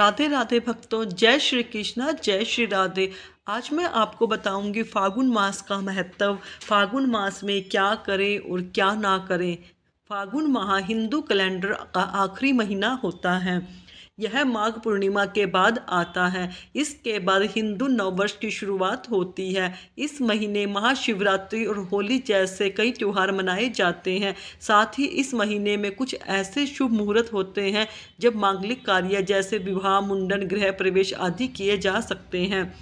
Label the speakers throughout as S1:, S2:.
S1: राधे राधे भक्तों, जय श्री कृष्णा, जय श्री राधे। आज मैं आपको बताऊंगी फागुन मास का महत्व। फागुन मास में क्या करें और क्या ना करें। फागुन माह हिंदू कैलेंडर का आखिरी महीना होता है। यह माघ पूर्णिमा के बाद आता है। इसके बाद हिंदू नववर्ष की शुरुआत होती है। इस महीने महाशिवरात्रि और होली जैसे कई त्योहार मनाए जाते हैं। साथ ही इस महीने में कुछ ऐसे शुभ मुहूर्त होते हैं जब मांगलिक कार्य जैसे विवाह, मुंडन, गृह प्रवेश आदि किए जा सकते हैं।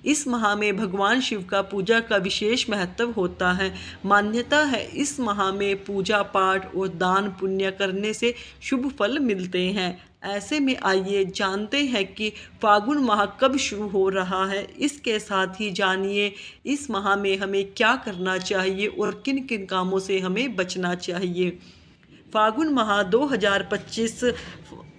S1: इस माह में भगवान शिव का पूजा का विशेष महत्व होता है। मान्यता है इस माह में पूजा पाठ और दान पुण्य करने से शुभ फल मिलते हैं। ऐसे में आइए जानते हैं कि फागुन माह कब शुरू हो रहा है। इसके साथ ही जानिए इस माह में हमें क्या करना चाहिए और किन किन कामों से हमें बचना चाहिए। फागुन माह 2025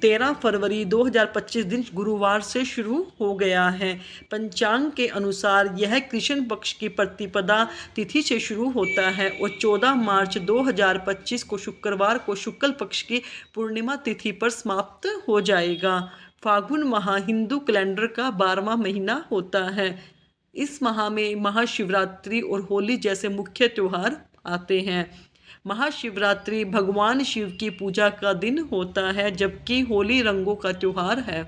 S1: 13 फरवरी 2025 दिन गुरुवार से शुरू हो गया है। पंचांग के अनुसार यह कृष्ण पक्ष की प्रतिपदा तिथि से शुरू होता है और 14 मार्च 2025 को शुक्रवार को शुक्ल पक्ष की पूर्णिमा तिथि पर समाप्त हो जाएगा। फागुन माह हिंदू कैलेंडर का 12वां महीना होता है। इस माह में महाशिवरात्रि और होली जैसे मुख्य त्योहार आते हैं। महाशिवरात्रि भगवान शिव की पूजा का दिन होता है, जबकि होली रंगों का त्योहार है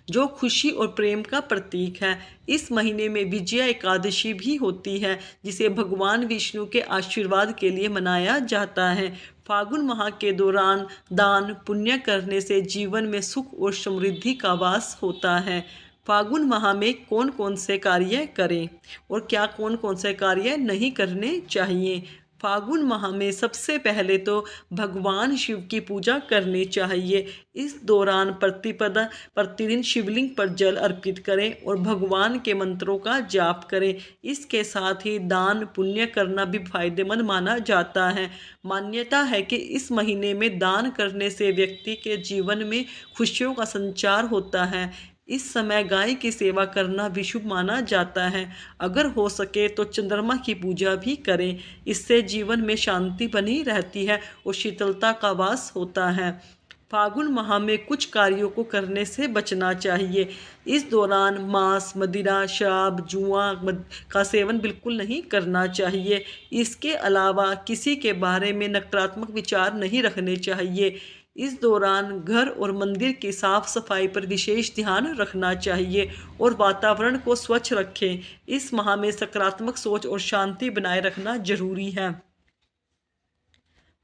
S1: जो खुशी और प्रेम का प्रतीक है। इस महीने में विजया एकादशी भी होती है, जिसे भगवान विष्णु के आशीर्वाद के लिए मनाया जाता है। फागुन माह के दौरान दान पुण्य करने से जीवन में सुख और समृद्धि का वास होता है। फागुन माह में कौन कौन से कार्य करें और क्या कौन कौन से कार्य नहीं करने चाहिए। फागुन माह में सबसे पहले तो भगवान शिव की पूजा करनी चाहिए। इस दौरान प्रतिदिन शिवलिंग पर जल अर्पित करें और भगवान के मंत्रों का जाप करें। इसके साथ ही दान पुण्य करना भी फायदेमंद माना जाता है। मान्यता है कि इस महीने में दान करने से व्यक्ति के जीवन में खुशियों का संचार होता है। इस समय गाय की सेवा करना भी शुभ माना जाता है। अगर हो सके तो चंद्रमा की पूजा भी करें। इससे जीवन में शांति बनी रहती है और शीतलता का वास होता है। फागुन माह में कुछ कार्यों को करने से बचना चाहिए। इस दौरान मांस, मदिरा, शराब, जुआ का सेवन बिल्कुल नहीं करना चाहिए। इसके अलावा किसी के बारे में नकारात्मक विचार नहीं रखने चाहिए। इस दौरान घर और मंदिर की साफ सफाई पर विशेष ध्यान रखना चाहिए और वातावरण को स्वच्छ रखें। इस माह में सकारात्मक सोच और शांति बनाए रखना जरूरी है।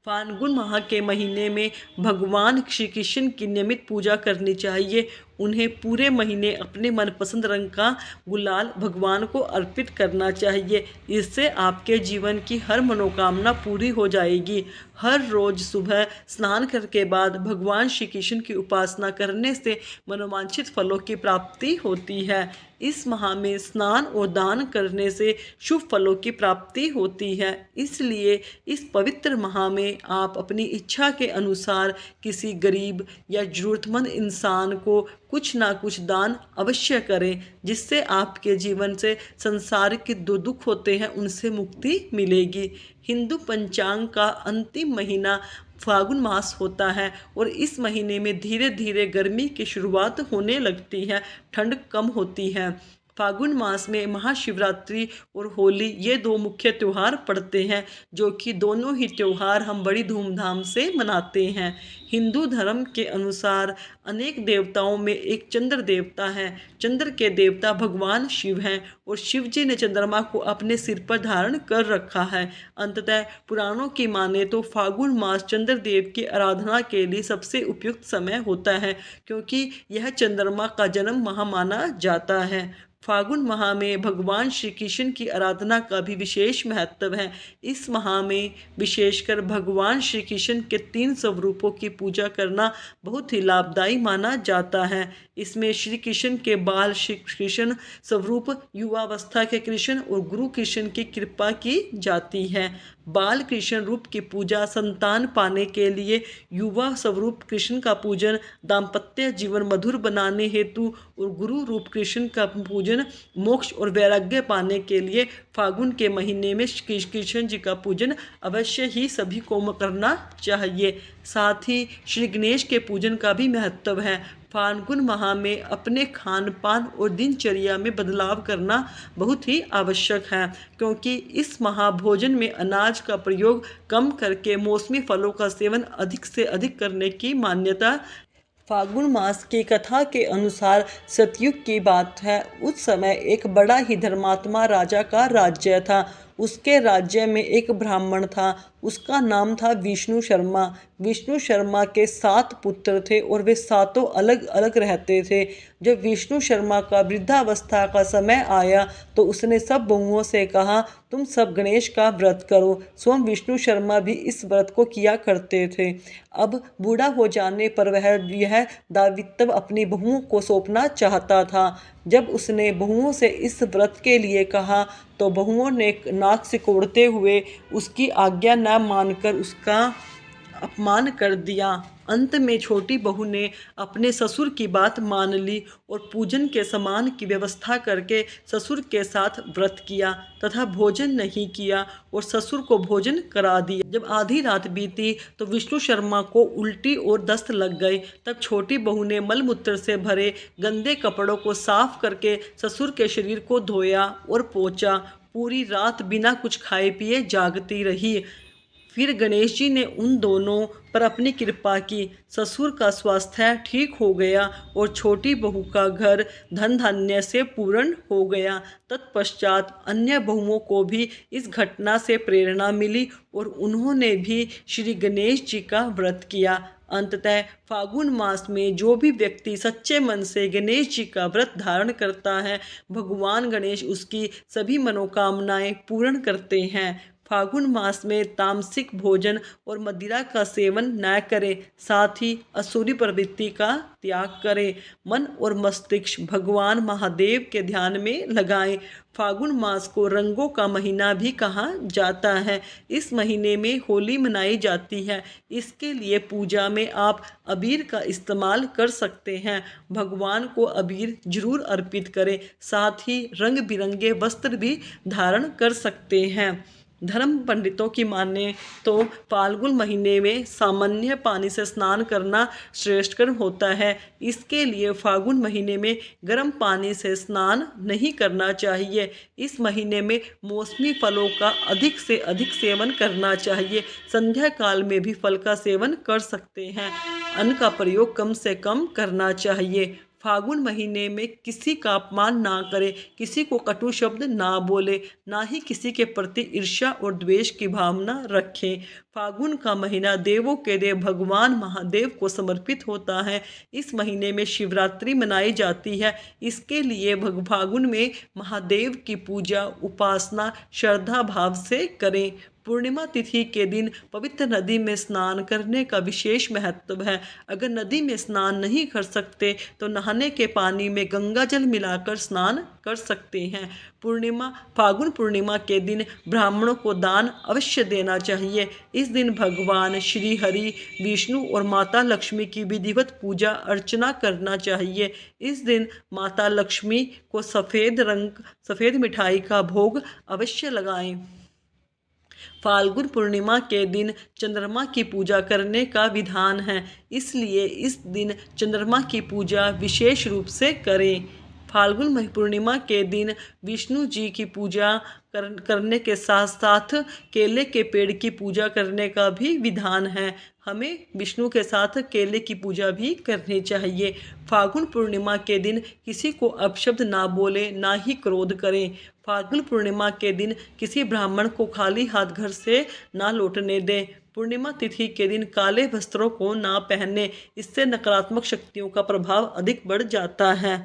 S1: फाल्गुन माह के महीने में भगवान श्री कृष्ण की नियमित पूजा करनी चाहिए। उन्हें पूरे महीने अपने मनपसंद रंग का गुलाल भगवान को अर्पित करना चाहिए। इससे आपके जीवन की हर मनोकामना पूरी हो जाएगी। हर रोज सुबह स्नान करके बाद भगवान श्री कृष्ण की उपासना करने से मनोवांछित फलों की प्राप्ति होती है। इस माह में स्नान और दान करने से शुभ फलों की प्राप्ति होती है। इसलिए इस पवित्र माह में आप अपनी इच्छा के अनुसार किसी गरीब या जरूरतमंद इंसान को कुछ ना कुछ दान अवश्य करें, जिससे आपके जीवन से संसारिक के जो दुख होते हैं उनसे मुक्ति मिलेगी। हिंदू पंचांग का अंतिम महीना फागुन मास होता है और इस महीने में धीरे धीरे गर्मी की शुरुआत होने लगती है, ठंड कम होती है। फागुन मास में महाशिवरात्रि और होली ये दो मुख्य त्यौहार पड़ते हैं, जो कि दोनों ही त्यौहार हम बड़ी धूमधाम से मनाते हैं। हिंदू धर्म के अनुसार अनेक देवताओं में एक चंद्र देवता है। चंद्र के देवता भगवान शिव हैं और शिव जी ने चंद्रमा को अपने सिर पर धारण कर रखा है। अंततः पुराणों की माने तो फागुन मास चंद्र देव की आराधना के लिए सबसे उपयुक्त समय होता है, क्योंकि यह चंद्रमा का जन्म माह माना जाता है। फागुन माह में भगवान श्री कृष्ण की आराधना का भी विशेष महत्व है। इस माह में विशेषकर भगवान श्री कृष्ण के 3 स्वरूपों की पूजा करना बहुत ही लाभदायी माना जाता है। इसमें श्री कृष्ण के बाल श्री कृष्ण स्वरूप, युवावस्था के कृष्ण और गुरु कृष्ण की कृपा की जाती है। बाल कृष्ण रूप की पूजा संतान पाने के लिए, युवा स्वरूप कृष्ण का पूजन दाम्पत्य जीवन मधुर बनाने हेतु और गुरु रूप कृष्ण का पूजन मोक्ष और वैराग्य पाने के लिए फागुन के महीने में कृष्ण जी का पूजन अवश्य ही सभी को करना चाहिए। साथ ही श्री गणेश के पूजन का भी महत्व है। फाल्गुन माह में अपने खान पान और दिनचर्या में बदलाव करना बहुत ही आवश्यक है, क्योंकि इस माह भोजन में अनाज का प्रयोग कम करके मौसमी फलों का सेवन अधिक से अधिक करने की मान्यता। फाल्गुन मास की कथा के अनुसार सतयुग की बात है। उस समय एक बड़ा ही धर्मात्मा राजा का राज्य था। उसके राज्य में एक ब्राह्मण था। उसका नाम था विष्णु शर्मा। विष्णु शर्मा के 7 पुत्र थे और वे सातों अलग अलग रहते थे। जब विष्णु शर्मा का वृद्धावस्था का समय आया तो उसने सब बहुओं से कहा, तुम सब गणेश का व्रत करो। स्वयं विष्णु शर्मा भी इस व्रत को किया करते थे। अब बूढ़ा हो जाने पर वह यह दायित्व अपनी बहुओं को सौंपना चाहता था। जब उसने बहुओं से इस व्रत के लिए कहा तो बहुओं ने नाक सिकोड़ते हुए उसकी आज्ञा न मानकर उसका अपमान कर दिया। अंत में छोटी बहू ने अपने ससुर की बात मान ली और पूजन के सामान की व्यवस्था करके ससुर के साथ व्रत किया तथा भोजन नहीं किया और ससुर को भोजन करा दिया। जब आधी रात बीती तो विष्णु शर्मा को उल्टी और दस्त लग गई। तब छोटी बहू ने मलमूत्र से भरे गंदे कपड़ों को साफ करके ससुर के शरीर को धोया और पोंछा। पूरी रात बिना कुछ खाए पिए जागती रही। फिर गणेश जी ने उन दोनों पर अपनी कृपा की। ससुर का स्वास्थ्य ठीक हो गया और छोटी बहू का घर धन धान्य से पूर्ण हो गया। तत्पश्चात अन्य बहुओं को भी इस घटना से प्रेरणा मिली और उन्होंने भी श्री गणेश जी का व्रत किया। अंततः फाल्गुन मास में जो भी व्यक्ति सच्चे मन से गणेश जी का व्रत धारण करता है, भगवान गणेश उसकी सभी मनोकामनाएं पूर्ण करते हैं। फाल्गुन मास में तामसिक भोजन और मदिरा का सेवन न करें, साथ ही असुरी प्रवृत्ति का त्याग करें। मन और मस्तिष्क भगवान महादेव के ध्यान में लगाएं। फाल्गुन मास को रंगों का महीना भी कहा जाता है। इस महीने में होली मनाई जाती है। इसके लिए पूजा में आप अबीर का इस्तेमाल कर सकते हैं। भगवान को अबीर जरूर अर्पित करें, साथ ही रंग बिरंगे वस्त्र भी धारण कर सकते हैं। धर्म पंडितों की माने तो फाल्गुन महीने में सामान्य पानी से स्नान करना श्रेष्ठकर होता है। इसके लिए फाल्गुन महीने में गर्म पानी से स्नान नहीं करना चाहिए। इस महीने में मौसमी फलों का अधिक से अधिक सेवन करना चाहिए। संध्या काल में भी फल का सेवन कर सकते हैं। अन्न का प्रयोग कम से कम करना चाहिए। फाल्गुन महीने में किसी का अपमान ना करें, किसी को कटु शब्द ना बोले, ना ही किसी के प्रति ईर्ष्या और द्वेष की भावना रखें। फाल्गुन का महीना देवों के देव भगवान महादेव को समर्पित होता है। इस महीने में शिवरात्रि मनाई जाती है। इसके लिए फाल्गुन में महादेव की पूजा उपासना श्रद्धा भाव से करें। पूर्णिमा तिथि के दिन पवित्र नदी में स्नान करने का विशेष महत्व है। अगर नदी में स्नान नहीं कर सकते तो नहाने के पानी में गंगा जल मिलाकर स्नान कर सकते हैं। फाल्गुन पूर्णिमा के दिन ब्राह्मणों को दान अवश्य देना चाहिए। इस दिन भगवान श्री हरि, विष्णु और माता लक्ष्मी की विधिवत पूजा अर्चना करना चाहिए। इस दिन माता लक्ष्मी को सफ़ेद मिठाई का भोग अवश्य लगाएं। फाल्गुन पूर्णिमा के दिन चंद्रमा की पूजा करने का विधान है, इसलिए इस दिन चंद्रमा की पूजा विशेष रूप से करें। फाल्गुन पूर्णिमा के दिन विष्णु जी की पूजा करने के साथ साथ केले के पेड़ की पूजा करने का भी विधान है। हमें विष्णु के साथ केले की पूजा भी करनी चाहिए। फाल्गुन पूर्णिमा के दिन किसी को अपशब्द ना बोले, ना ही क्रोध करें। फाल्गुन पूर्णिमा के दिन किसी ब्राह्मण को खाली हाथ घर से ना लौटने दें। पूर्णिमा तिथि के दिन काले वस्त्रों को ना पहने, इससे नकारात्मक शक्तियों का प्रभाव अधिक बढ़ जाता है।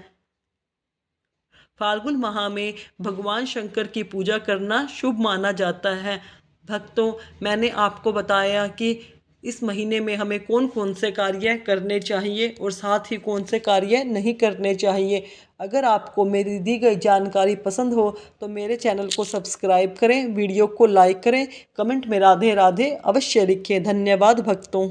S1: फाल्गुन माह में भगवान शंकर की पूजा करना शुभ माना जाता है। भक्तों, मैंने आपको बताया कि इस महीने में हमें कौन कौन से कार्य करने चाहिए और साथ ही कौन से कार्य नहीं करने चाहिए। अगर आपको मेरी दी गई जानकारी पसंद हो तो मेरे चैनल को सब्सक्राइब करें, वीडियो को लाइक करें, कमेंट में राधे राधे अवश्य लिखें। धन्यवाद भक्तों।